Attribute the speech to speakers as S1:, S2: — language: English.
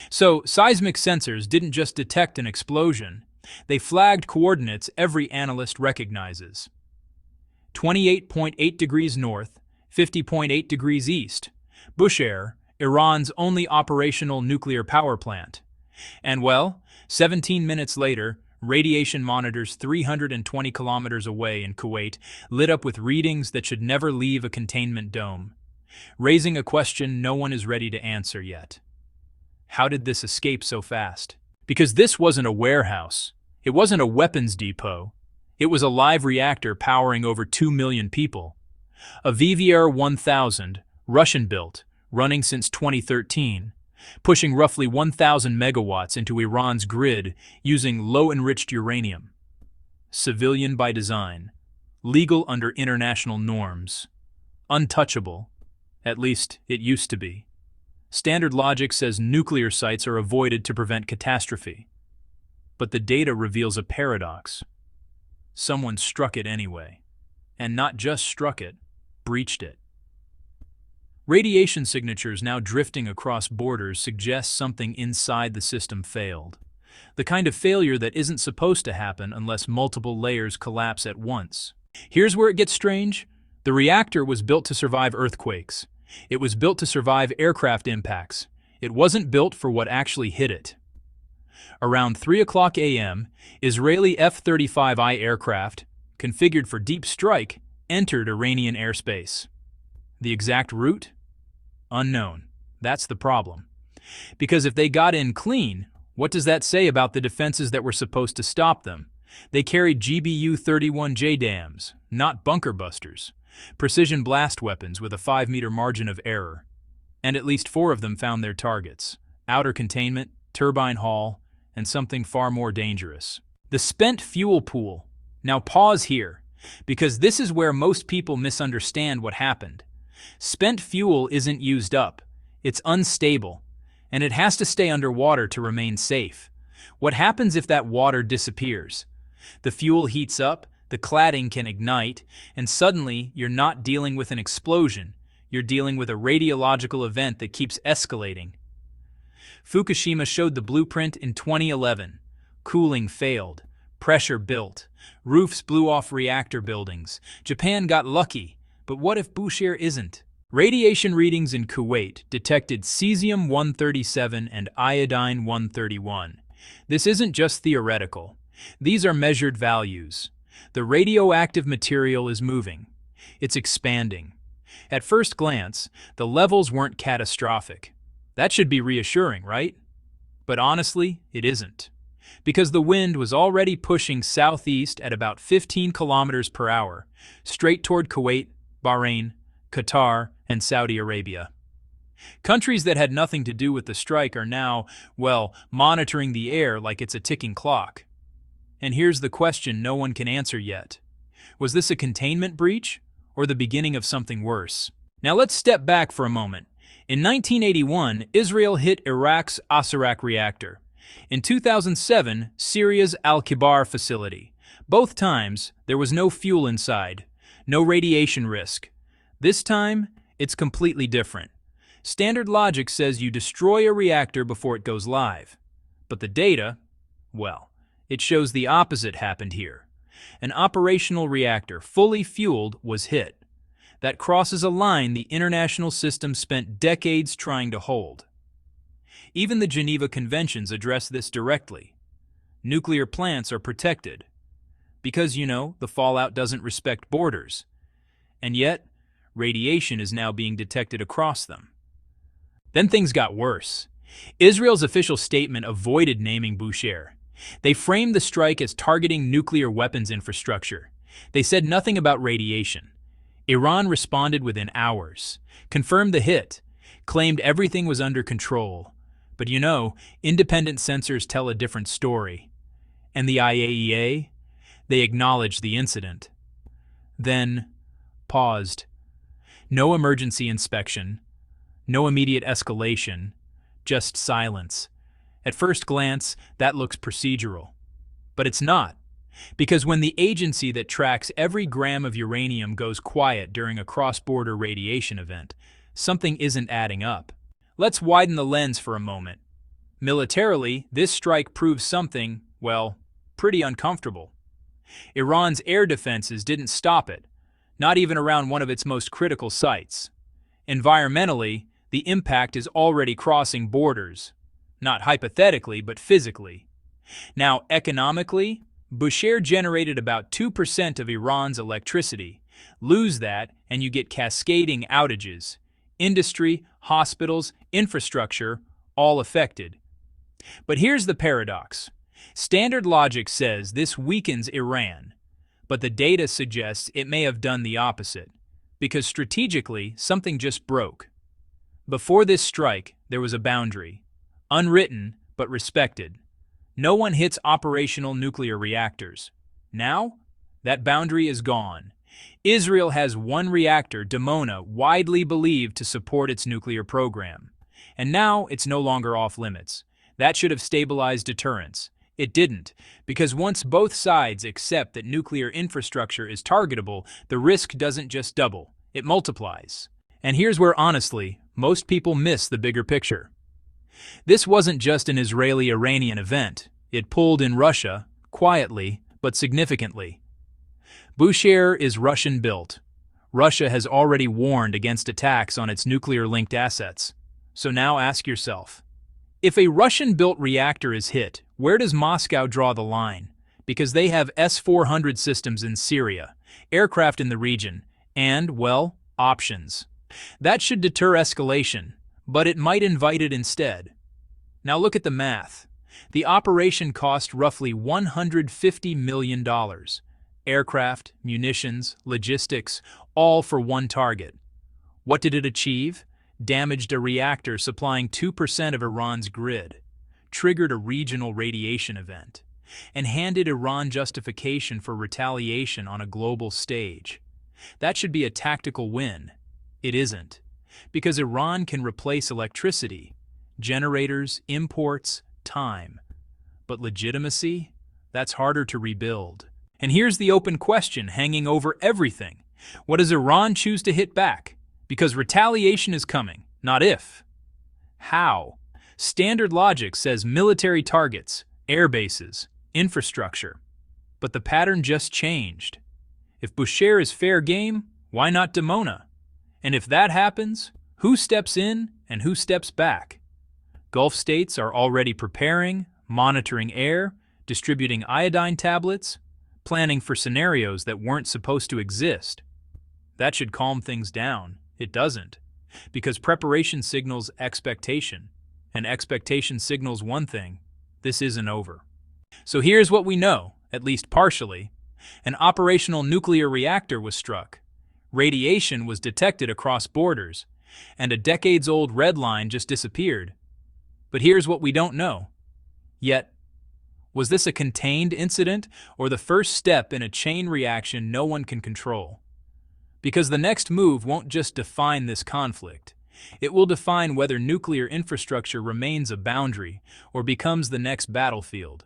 S1: So, seismic sensors didn't just detect an explosion, they flagged coordinates every analyst recognizes. 28.8 degrees north, 50.8 degrees east. Bushehr, Iran's only operational nuclear power plant. And well, 17 minutes later, radiation monitors 320 kilometers away in Kuwait lit up with readings that should never leave a containment dome, raising a question no one is ready to answer yet. How did this escape so fast? Because this wasn't a warehouse. It wasn't a weapons depot. It was a live reactor powering over 2 million people. A VVR 1000, Russian-built, running since 2013, pushing roughly 1,000 megawatts into Iran's grid using low-enriched uranium. Civilian by design, legal under international norms, untouchable, at least it used to be. Standard logic says nuclear sites are avoided to prevent catastrophe. But the data reveals a paradox. Someone struck it anyway. And not just struck it, breached it. Radiation signatures now drifting across borders suggest something inside the system failed. The kind of failure that isn't supposed to happen unless multiple layers collapse at once. Here's where it gets strange. The reactor was built to survive earthquakes. It was built to survive aircraft impacts. It wasn't built for what actually hit it. Around 3 o'clock a.m., Israeli F-35I aircraft, configured for deep strike, entered Iranian airspace. The exact route? Unknown. That's the problem. Because if they got in clean, what does that say about the defenses that were supposed to stop them? They carried GBU-31J dams, not bunker busters. Precision blast weapons with a 5-meter margin of error. And at least 4 of them found their targets: outer containment, turbine hall, and something far more dangerous. The spent fuel pool. Now pause here, because this is where most people misunderstand what happened. Spent fuel isn't used up. It's unstable, and it has to stay underwater to remain safe. What happens if that water disappears? The fuel heats up, the cladding can ignite, and suddenly you're not dealing with an explosion. You're dealing with a radiological event that keeps escalating. Fukushima showed the blueprint in 2011. Cooling failed. Pressure built. Roofs blew off reactor buildings. Japan got lucky. But what if Bushehr isn't? Radiation readings in Kuwait detected cesium-137 and iodine-131. This isn't just theoretical. These are measured values. The radioactive material is moving. It's expanding. At first glance, the levels weren't catastrophic. That should be reassuring, right? But honestly, it isn't. Because the wind was already pushing southeast at about 15 kilometers per hour, straight toward Kuwait, Bahrain, Qatar, and Saudi Arabia. Countries that had nothing to do with the strike are now, well, monitoring the air like it's a ticking clock. And here's the question no one can answer yet. Was this a containment breach, or the beginning of something worse? Now let's step back for a moment. In 1981, Israel hit Iraq's Asarak reactor. In 2007, Syria's Al-Kibar facility. Both times, there was no fuel inside, no radiation risk. This time, it's completely different. Standard logic says you destroy a reactor before it goes live. But the data, well, it shows the opposite happened here. An operational reactor, fully fueled, was hit. That crosses a line the international system spent decades trying to hold. Even the Geneva Conventions address this directly. Nuclear plants are protected. Because, the fallout doesn't respect borders. And yet, radiation is now being detected across them. Then things got worse. Israel's official statement avoided naming Bushehr. They framed the strike as targeting nuclear weapons infrastructure. They said nothing about radiation. Iran responded within hours, confirmed the hit, claimed everything was under control. But independent sensors tell a different story. And the IAEA? They acknowledged the incident. Then paused. No emergency inspection, no immediate escalation, just silence. At first glance, that looks procedural. But it's not. Because when the agency that tracks every gram of uranium goes quiet during a cross-border radiation event, something isn't adding up. Let's widen the lens for a moment. Militarily, this strike proves something, well, pretty uncomfortable. Iran's air defenses didn't stop it, not even around one of its most critical sites. Environmentally, the impact is already crossing borders, not hypothetically, but physically. Now, economically, Bushehr generated about 2% of Iran's electricity. Lose that, and you get cascading outages. Industry, hospitals, infrastructure, all affected. But here's the paradox. Standard logic says this weakens Iran, but the data suggests it may have done the opposite, because strategically, something just broke. Before this strike, there was a boundary, unwritten but respected. No one hits operational nuclear reactors. Now, that boundary is gone. Israel has one reactor, Dimona, widely believed to support its nuclear program. And now it's no longer off limits. That should have stabilized deterrence. It didn't, because once both sides accept that nuclear infrastructure is targetable, the risk doesn't just double, it multiplies. And here's where, honestly, most people miss the bigger picture. This wasn't just an Israeli-Iranian event. It pulled in Russia, quietly, but significantly. Bushehr is Russian-built. Russia has already warned against attacks on its nuclear-linked assets. So now ask yourself, if a Russian-built reactor is hit, where does Moscow draw the line? Because they have S-400 systems in Syria, aircraft in the region, and, well, options. That should deter escalation, but it might invite it instead. Now look at the math. The operation cost roughly $150 million. Aircraft, munitions, logistics, all for one target. What did it achieve? Damaged a reactor supplying 2% of Iran's grid, triggered a regional radiation event, and handed Iran justification for retaliation on a global stage. That should be a tactical win. It isn't, because Iran can replace electricity, generators, imports, time. But legitimacy? That's harder to rebuild. And here's the open question hanging over everything. What does Iran choose to hit back? Because retaliation is coming, not if. How? Standard logic says military targets, air bases, infrastructure. But the pattern just changed. If Bushehr is fair game, why not Dimona? And if that happens, who steps in and who steps back? Gulf states are already preparing, monitoring air, distributing iodine tablets, planning for scenarios that weren't supposed to exist. That should calm things down. It doesn't, because preparation signals expectation, and expectation signals one thing: this isn't over. So here's what we know, at least partially. An operational nuclear reactor was struck, radiation was detected across borders, and a decades-old red line just disappeared. But here's what we don't know. Yet, was this a contained incident or the first step in a chain reaction no one can control? Because the next move won't just define this conflict. It will define whether nuclear infrastructure remains a boundary or becomes the next battlefield.